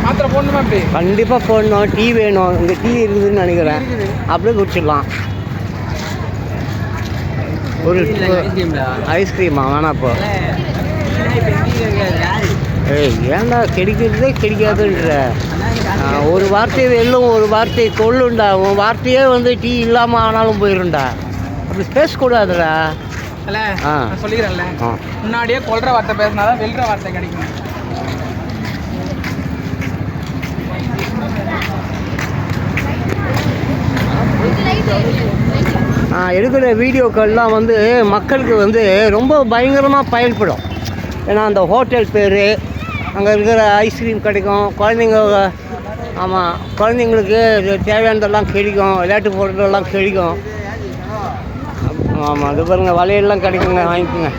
மாத்திரை போடணுமா? அப்படி கண்டிப்பாக போடணும். டீ வேணும். இங்கே டீ இருக்குதுன்னு நினைக்கிறேன். அப்படியே குடிச்சிடலாம். ஒரு ஐஸ்கிரீமா வேணாப்போ? ஏய் ஏன்டா கிடைக்கிறதே கிடைக்காதுன்ற ஒரு வார்த்தை வெல்லும் ஒரு வார்த்தை கொள்ளுண்டா. உன் வார்த்தையே வந்து டீ இல்லாமல் ஆனாலும் போயிருண்டா. அப்படி பேசக்கூடாதுடா. இல்லை சொல்லிக்கிறேன்ல, முன்னாடியே கொல்ற வார்த்தை பேசினாதான் வெல்ற வார்த்தை கிடைக்கும். எடுக்கிற வீடியோக்கள்லாம் வந்து மக்களுக்கு வந்து ரொம்ப பயங்கரமாக பயன்படும். ஏன்னா அந்த ஹோட்டல் பேர், அங்கே இருக்கிற ஐஸ்கிரீம் கிடைக்கும், குழந்தைங்க ஆமாம் குழந்தைங்களுக்கு தேவையானதெல்லாம் கிடைக்கும், விளையாட்டு பொருட்கள்லாம் கிடைக்கும். ஆமாம் அது பாருங்கள், வளையல்லாம் கிடைக்குங்க, வாங்கிக்கோங்க.